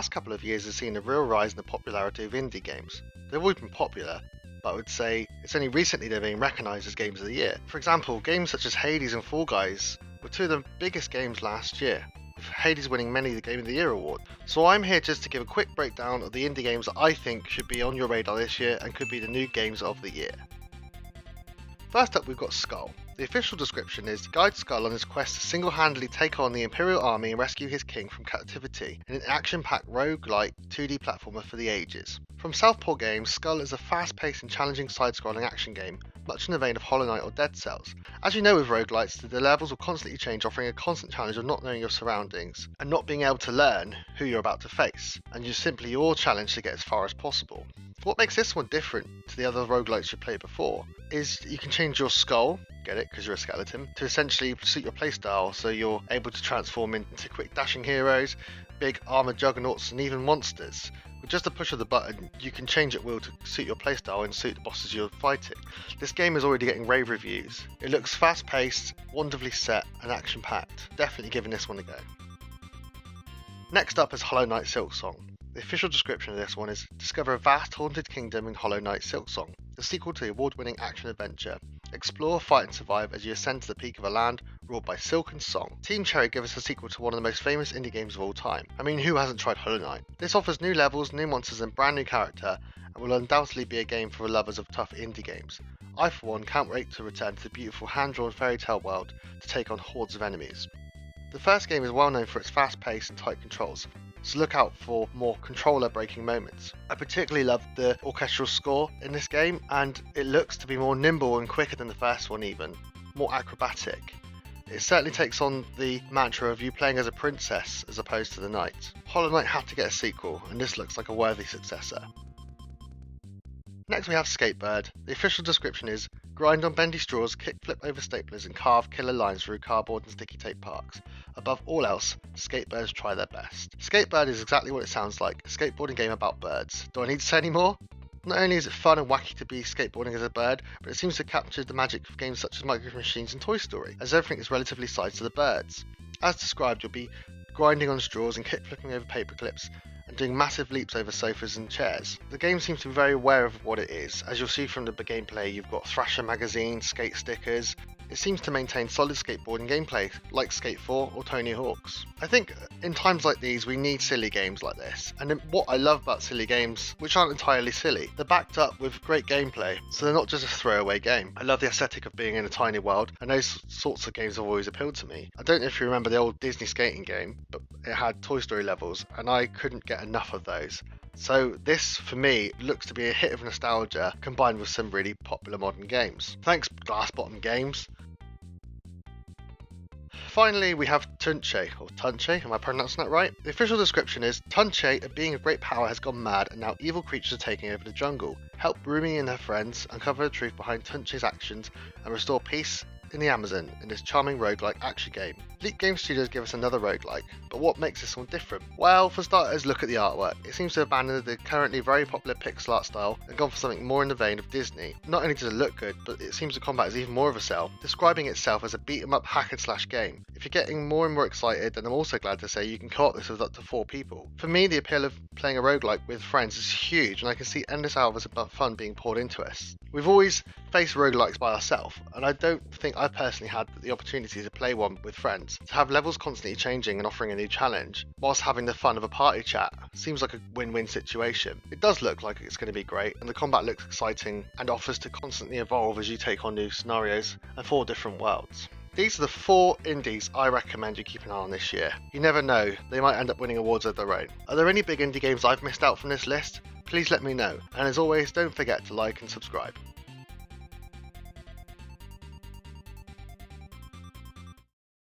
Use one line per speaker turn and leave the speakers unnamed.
last couple of years has seen a real rise in the popularity of indie games. They've always been popular, but I would say it's only recently they're being recognised as games of the year. For example, games such as Hades and Fall Guys were two of the biggest games last year, with Hades winning many of the Game of the Year award. So I'm here just to give a quick breakdown of the indie games that I think should be on your radar this year and could be the new games of the year. First up, we've got Skull. The official description is guide Skull on his quest to single-handedly take on the Imperial army and rescue his king from captivity in an action-packed roguelike 2D platformer for the ages. From Southpaw Games, Skull is a fast-paced and challenging side-scrolling action game, much in the vein of Hollow Knight or Dead Cells. As you know with roguelites, the levels will constantly change, offering a constant challenge of not knowing your surroundings and not being able to learn who you're about to face, and you're simply your challenge to get as far as possible. What makes this one different to the other roguelites you've played before is you can change your skull, get it because you're a skeleton, to essentially suit your playstyle, so you're able to transform into quick dashing heroes, big armoured juggernauts and even monsters. With just a push of the button, you can change at will to suit your playstyle and suit the bosses you're fighting. This game is already getting rave reviews. It looks fast paced, wonderfully set and action packed. Definitely giving this one a go. Next up is Hollow Knight Silksong. The official description of this one is discover a vast haunted kingdom in Hollow Knight Silksong, the sequel to the award-winning action-adventure. Explore, fight and survive as you ascend to the peak of a land ruled by silk and song. Team Cherry give us a sequel to one of the most famous indie games of all time. I mean, who hasn't tried Hollow Knight? This offers new levels, new monsters and brand new character, and will undoubtedly be a game for lovers of tough indie games. I for one can't wait to return to the beautiful hand-drawn fairy tale world to take on hordes of enemies. The first game is well known for its fast pace and tight controls, so look out for more controller breaking moments. I particularly love the orchestral score in this game, and it looks to be more nimble and quicker than the first one even, more acrobatic. It certainly takes on the mantra of you playing as a princess as opposed to the knight. Hollow Knight had to get a sequel, and this looks like a worthy successor. Next we have Skatebird. The official description is grind on bendy straws, kickflip over staplers and carve killer lines through cardboard and sticky tape parks. Above all else, skatebirds try their best. Skatebird is exactly what it sounds like, a skateboarding game about birds. Do I need to say any more? Not only is it fun and wacky to be skateboarding as a bird, but it seems to capture the magic of games such as Micro Machines and Toy Story, as everything is relatively sized to the birds. As described, you'll be grinding on straws and kickflipping over paper clips, and doing massive leaps over sofas and chairs. The game seems to be very aware of what it is. As you'll see from the gameplay, you've got Thrasher magazine, skate stickers. It seems to maintain solid skateboarding gameplay, like Skate 4 or Tony Hawk's. I think in times like these, we need silly games like this. And what I love about silly games, which aren't entirely silly, they're backed up with great gameplay, so they're not just a throwaway game. I love the aesthetic of being in a tiny world, and those sorts of games have always appealed to me. I don't know if you remember the old Disney skating game, but it had Toy Story levels, and I couldn't get enough of those. So this, for me, looks to be a hit of nostalgia combined with some really popular modern games. Thanks, Glass Bottom Games. Finally, we have Tanche, or Tanche, am I pronouncing that right? The official description is, Tanche, a being of great power, has gone mad and now evil creatures are taking over the jungle. Help Rumi and her friends uncover the truth behind Tanche's actions and restore peace in the Amazon in this charming roguelike action game. Leap Game Studios give us another roguelike, but what makes this one different? Well, for starters, look at the artwork. It seems to have abandoned the currently very popular pixel art style and gone for something more in the vein of Disney. Not only does it look good, but it seems the combat is even more of a sell, describing itself as a beat-em-up hack and slash game. If you're getting more and more excited, then I'm also glad to say you can co-op this with up to 4 people. For me, the appeal of playing a roguelike with friends is huge, and I can see endless hours of fun being poured into us. We've always faced roguelikes by ourselves, and I don't think I personally had the opportunity to play one with friends. To have levels constantly changing and offering a new challenge, whilst having the fun of a party chat, seems like a win-win situation. It does look like it's going to be great, and the combat looks exciting and offers to constantly evolve as you take on new scenarios and 4 different worlds. These are the 4 indies I recommend you keep an eye on this year. You never know, they might end up winning awards of their own. Are there any big indie games I've missed out from this list? Please let me know, and as always, don't forget to like and subscribe.